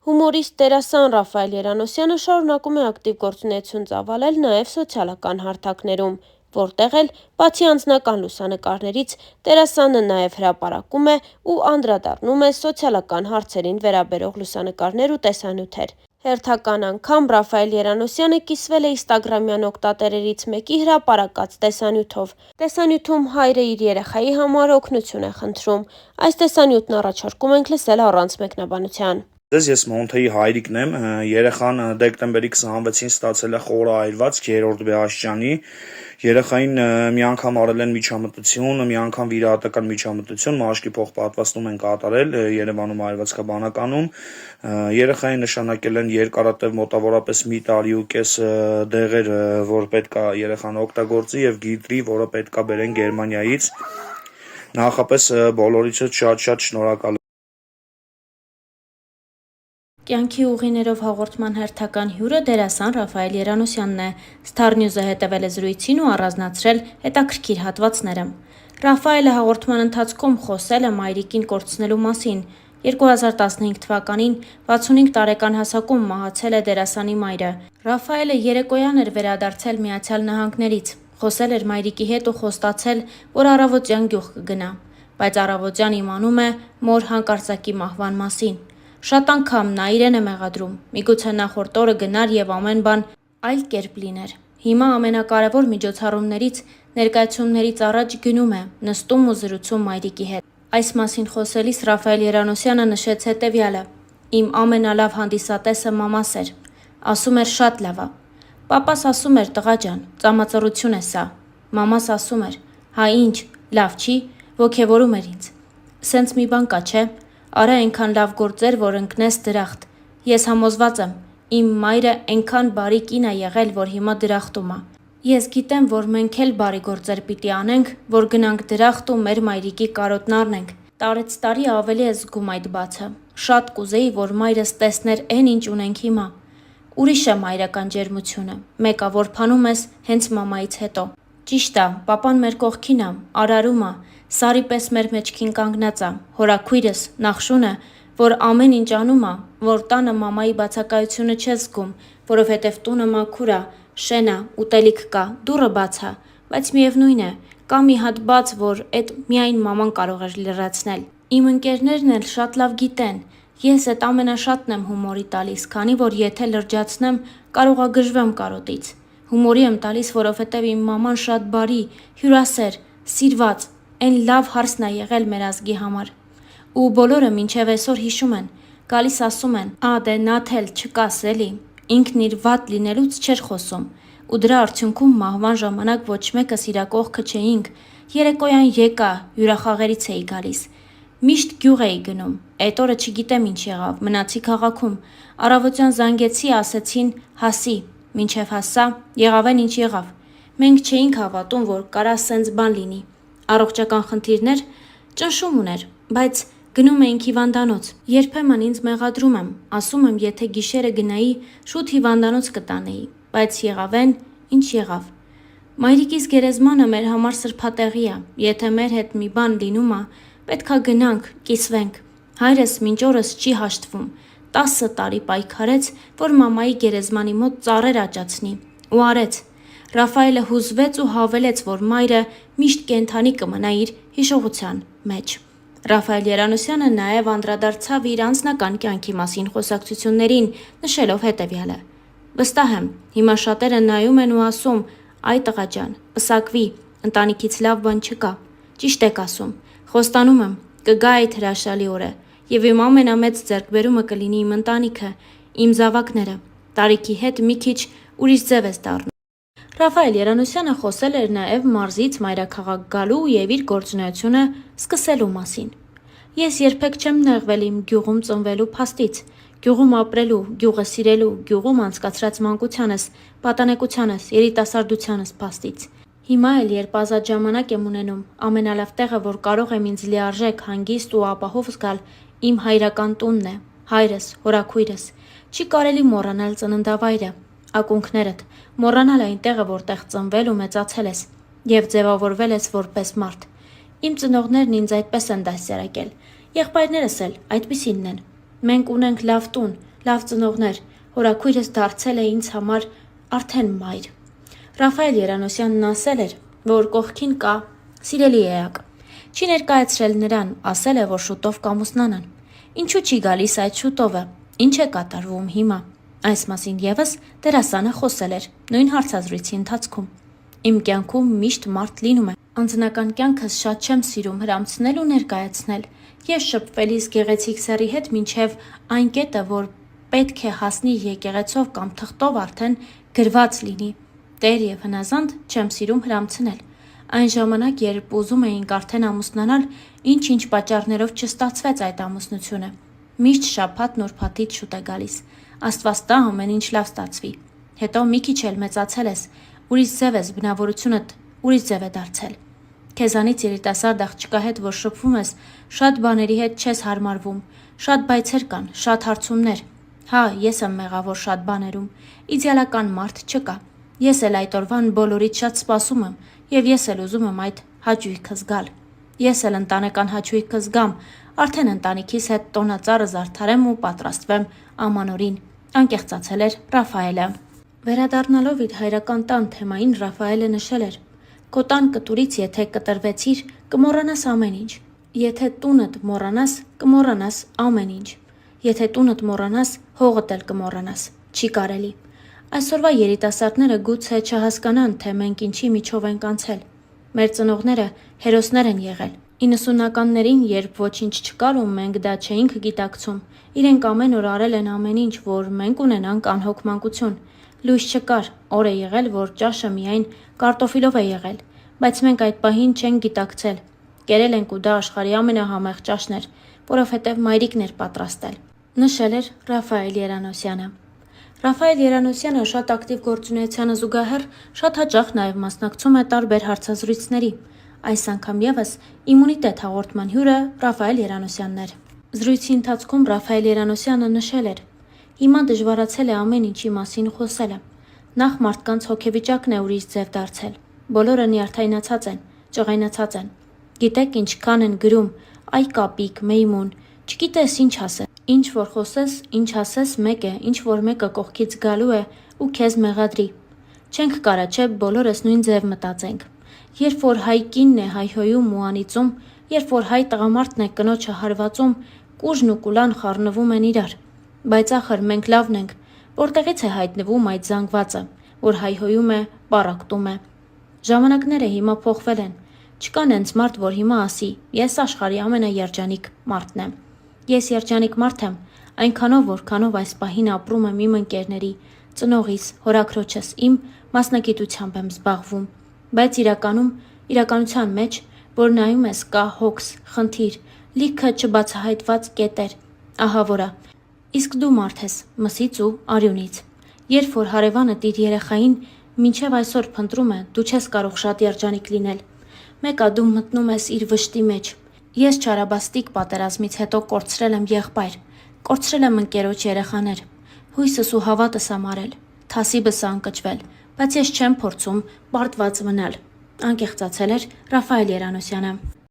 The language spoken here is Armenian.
Հումորիստ դերասան Ռաֆայել Երանոսյանը շարունակում է ակտիվ գործունեություն ծավալել նաև սոցիալական հարթակներում, որտեղ էլ, բացի անձնական լուսանկարներից, դերասանը նաև հրապարակում է ու անդրադառնում է սոցիալական հարցերին վերաբերող լուսանկարներ ու տեսանյութեր։ Հերթական անգամ Ռաֆայել Երանոսյանը կիսվել է ինստագրամյան օգտատերերից մեկի հրապարակած տեսանյութով։ Տեսանյութում հայրը իր երեխայի համար օգնություն է խնդրում։ Այս տեսանյութն առաջարկում ենք լսել առանց մեկնաբանության։ Ես Մոնթեի հայրիկն եմ, երեխան դեկտեմբերի 26-ին ստացել է խորը այրվածք 3-րդ բեհաշճանի, երեխային մի անգամ արել են միջամտություն, մի անգամ վիրահատական միջամտություն, մաշկի փոխպատվաստում են կատարել Երևանում այրվածքաբանականում, երեխային նշանակել են երկարատև մոտավորապես մի տարի ու կես դեղեր, որ պետք է երեխան օգտագործի և գիտրի, որը պետք է բերեն Գերմանիայից, նախապես բոլորիցս շատ շնորհակալ եմ։ Կյանքի ուղիներով հաղորդման հերթական հյուրը դերասան Ռաֆայել Երանոսյանն է։ Star News-ը հետևել է զրույցին ու առանձնացրել հետաքրքիր հատվածները։ Ռաֆայելը հաղորդման ընթացքում խոսել է մայրիկին կորցնելու մասին։ 2015 թվականին 65 տարեկան հասակում մահացել է դերասանի մայրը։ Ռաֆայելը երեկոյան էր վերադարձել Միացյալ Նահանգներից։ Խոսել էր մայրիկի հետ ու խոստացել, որ առավոտյան գյուղ կգնա, բայց առավոտյան իմանում է մոր հանկարծակի մահվան մասին։ Շատ անգամ նա իրեն է մեղադրում, միգուցե նախորդ օրը գնար և ամեն բան այլ կերպ լիներ։ Հիմա ամենակարևոր միջոցառումներից, ներկայացումներից առաջ գնում է, նստում ու զրուցում մայրիկի հետ։ Այս մասին խոսելիս Ռաֆայել Երանոսյանը նշեց հետևյալը. «Իմ ամենալավ հանդիսատեսը մամաս էր, ասում էր շատ լավ ա։ Պապաս ասում էր տղա ջան, ծամածռություն է սա։ Մամաս ասում էր, հա ինչ, լավ չի, ոգևորում էր ինձ։ Սենց մի բան կա չէ, արա էնքան լավ գործեր, որ ընկնես դրախտ։ Ես համոզված եմ, իմ մայրը էնքան բարի կին ա եղել, որ հիմա դրախտում ա։ Ես գիտեմ, որ մենք էլ բարի գործեր պիտի անենք, որ գնանք դրախտ ու մեր մայրիկի կարոտն առնենք։ Տարեց տարի ավելի է զգում այդ բացը։ Շատ կուզեի, որ մայրս տեսներ էն ինչ ունենք հիմա։ Ուրիշ է մայրական ջերմությունը, մեկ ա որ փանում ես հենց մամայից հետո։ Ճիշտ ա, պապան մեր կողքին ա, արարում ա, սարի պես մեր մեջքին կանգնած ա, հորաքույրս, Նախշունը, որ ամեն ինչ անում ա, որ տանը մամայի բացակայությունը չես զգում, որովհետև տունը մաքուր ա, շեն ա, ուտելիք կա, դուռը բաց ա, բայց միևնույն է, կա մի հատ բաց, որ էդ միայն մաման կարող էր լրացնել։ Իմ ընկերներն էլ շատ լավ գիտեն, ես էդ ամենաշատն եմ հումորի տալիս, քանի որ եթե լրջացնեմ, կարող ա գժվեմ կարոտից։ Հումորի եմ տալիս, որովհետև իմ մաման շատ բարի, հյուրասեր, սիրված, էն լավ հարսն ա եղել մեր ազգի համար։ Ու բոլորը մինչև այսօր հիշում են, գալիս ասում են, ա դե նաթ էլ չկաս էլի, ինքն իր վատ լինելուց չէր խոսում, ու դրա արդյունքում մահվան ժամանակ ոչ մեկս իրա կողքը չէինք, երեկոյան եկա, հյուրախաղերից էի գալիս, միշտ գյուղ էի գնում, էդ օրը չգիտեմ ինչ եղավ, մնացի քաղաքում, առավոտյան զանգեցի, ասեցին հասի, մինչև հասա, եղավ ինչ եղավ, մենք չէինք հավատում, որ կարա սենց բան լինի, առողջական խնդիրներ, ճնշում ուներ, բայց գնում էինք հիվանդանոց, երբեմն ինձ մեղադրում եմ, ասում եմ, եթե գիշերը գնայի, շուտ հիվանդանոց կտանեի, բայց եղավեն, ինչ եղավ։ Մայրիկիս գերեզմանը մեր համար սրբատեղի ա, եթե մեր հետ մի բան լինում ա, պետք ա գնանք, կիսվենք։ Հայրս մինչ օրս չի հաշտվում, 10 տարի պայքարեց, որ մամայի գերեզմանի մոտ ծառեր աճացնի, ու արեց։ Ռաֆայելը հուզվեց ու հավելեց, որ մայրը միշտ կենդանի կմնա իր հիշողության մեջ։ Ռաֆայել Երանոսյանը նաև անդրադարձավ իր անձնական կյանքի մասին խոսակցություններին, նշելով հետևյալը. «Վստահ եմ, հիմա շատերը նայում են ու ասում, այ տղա ջան, պսակվի, ընտանիքից լավ բան չկա։ Ճիշտ եք ասում, խոստանում եմ, կգա այդ հրաշալի օրը, և իմ ամենամեծ ձեռքբերումը կլինի իմ ընտանիքը, իմ զավակները, տարիքի հետ մի քիչ ուրիշ ձև ես դառնում»։ Ռաֆայել Երանոսյանը խոսել էր նաև մարզից մայրաքաղաք գալու և իր գործունեությունը սկսելու մասին։ Ես երբեք չեմ նեղվել իմ գյուղում ծնվելու փաստից, գյուղում ապրելու, գյուղը սիրելու, գյուղում անցկացրած մանկությանս, պատանեկությանս, երիտասարդությանս փաստից։ Հիմա էլ, երբ ազատ ժամանակ եմ ունենում, ամենալավ տեղը, որ կարող եմ ինձ լիարժեք, հանգիստ ու ապահով զգալ, իմ հայրական տունն է, հայրս, հորաքույրս։ Չի կարելի մոռանալ ծննդավայրը, ակունքներդ, մոռանալ այն տեղը, որտեղ ծնվել ու մեծացել ես և ձևավորվել ես որպես մարդ։ Իմ ծնողներն ինձ այդպես են դաստիարակել, եղբայրներս էլ այդպիսինն են։ Մենք ունենք լավ տուն, լավ ծնողներ, հորաքույրս դարձել է ինձ համար արդեն մայր։ Ռաֆայել Երանոսյանն ասել էր, որ կողքին կա սիրելի էակ։ Չի ներկայացրել նրան, ասել է, որ շուտով կամուսնանան։ Ինչու չի գալիս այդ շուտովը, ինչ է կատարվում հիմա։ Այս մասին եւս դերասանը խոսել էր նույն հարցազրույցի ընթացքում։ Իմ կյանքում միշտ մարդ լինում է։ Անձնական կյանքս շատ չեմ սիրում հրամցնել ու ներկայացնել։ Ես շփվելիս գեղեցիկ սեռի հետ մինչև այն կետը, որ պետք է հասնի եկեղեցով կամ թղթով արդեն գրված լինի։ Տեր եւ հնազանդ չեմ սիրում հրամցնել։ Այն ժամանակ, երբ ուզում էինք արդեն ամուսնանալ, ինչ-ինչ պատճառներով չստացվեց այդ ամուսնությունը։ Միշտ շաբաթն ուրբաթից շուտ է գալիս։ Աստված տա ամեն ինչ լավ ստացվի։ Հետո մի քիչ էլ մեծացել ես, ուրիշ ձև ես, բնավորությունդ ուրիշ ձև է դարձել։ Քեզանից երիտասարդ աղջկա հետ, որ շփվում ես, շատ բաների հետ չես հարմարվում, շատ բայցեր կան, շատ հարցումներ։ Հա, ես եմ մեղավոր շատ բաներում, իդեալական մարդ չկա։ Ես էլ այդ օրվան բոլորից շատ սպասում եմ, եւ ես էլ ուզում եմ այդ հաճույքը զգալ։ Ես էլ ընտանեկան հաճույքը զգամ, արդեն ընտանիքիս հետ տոնածառը զարդարեմ ու պատրաստվեմ ամանորին, անկեղծացել էր Ռաֆայելը։ Վերադառնալով իր հայրական տան թեմային, Ռաֆայելը նշել էր. Քո տան կտուրից եթե կտրվեցիր, կմոռանաս ամեն ինչ։ Եթե տունդ մոռանաս, կմոռանաս ամեն ինչ։ Եթե տունդ մոռանաս, հողդ էլ կմոռանաս։ Չի կարելի։ Այսօրվա երիտասարդները գուցե չհասկանան, թե մենք ինչի միջով ենք անցել։ Մեր ծնողները հերոսներ են եղել։ 90-ականներին, երբ ոչինչ չկար ու մենք դա չէինք գիտակցում, իրենք ամեն օր արել են ամեն ինչ, որ մենք ունենանք անհոգ մանկություն։ Լույս չկար, օր է եղել, որ ճաշը միայն կարտոֆիլով է եղել, բայց մենք այդ պահին չենք գիտակցել։ Կերել ենք ու դա աշխարհի ամենահամեղ ճաշն էր, որովհետև մայրիկն էր պատրաստել։ Նշել էր Ռաֆայել Երանոսյանը։ Ռաֆայել Երանոսյանը շատ ակտիվ գործունեությանը զուգահեռ շատ հաճախ նաև մասնակցում է տարբեր հարցազրույցների։ Այս անգամ եւս Իմունիտետ հաղորդման հյուրը Ռաֆայել Երանոսյանն էր։ Զրույցի ընթացքում Ռաֆայել Երանոսյանը նշել էր. Հիմա դժվարացել է ամեն ինչի մասին խոսելը։ Նախ մարդկանց հոգեվիճակն է ուրիշ ձև դարձել։ Բոլորը նյարդայնացած են, ճղայնացած են։ Գիտեք ինչքան են գրում, այ կապիկ, մեյմուն, չգիտես ինչ ասես։ Ինչ որ խոսես, ինչ ասես մեկ է, ինչ որ մեկը կողքից գալու է ու քեզ մեղադրի։ Չենք կարա չէ բոլորս նույն ձև մտածենք։ Երբ որ հայ կինն է հայհոյում ու անիծում, երբ որ հայ տղամարդն է կնոջը հարվածում, կուժն ու կուլան խառնվում են իրար։ Բայց ախր մենք լավն ենք, որտեղից է հայտնվում այդ զանգվածը, որ հայհոյում է, պառակտում է։ Ժամանակները հիմա փոխվել են։ Չկա նենց մարդ, որ հիմա ասի. ես աշխարհի ամենաերջանիկ մարդն եմ։ Ես երջանիկ մարդ եմ, այնքանով, որքանով այս պահին ապրում եմ իմ ընկերների, ծնողիս, հորաքրոջս իմ մասնագիտությամբ եմ զբաղվում, բայց իրականության մեջ, որ նայում ես, կա հոգս, խնդիր, լիքը չբացահայտված կետեր, ահա որա։ Իսկ դու մարդ ես, մսից ու արյունից։ Երբ որ հարևանդ իր երեխային մինչև այսօր փնտրում է, դու չես կարող շատ երջանիկ լինել։ Մեկը դու մտնում ես իր վշտի մեջ։ Ես չարաբաստիկ պատերազմից հետո կորցրել եմ եղբայր, կորցրել եմ ընկերոջ երեխաներ, հույսս ու հավատս ամարել, թասիբս անկճվել, բայց ես չեմ փորձում պարտված մնալ, անկեղծացել էր Ռաֆայել Երանոսյանը։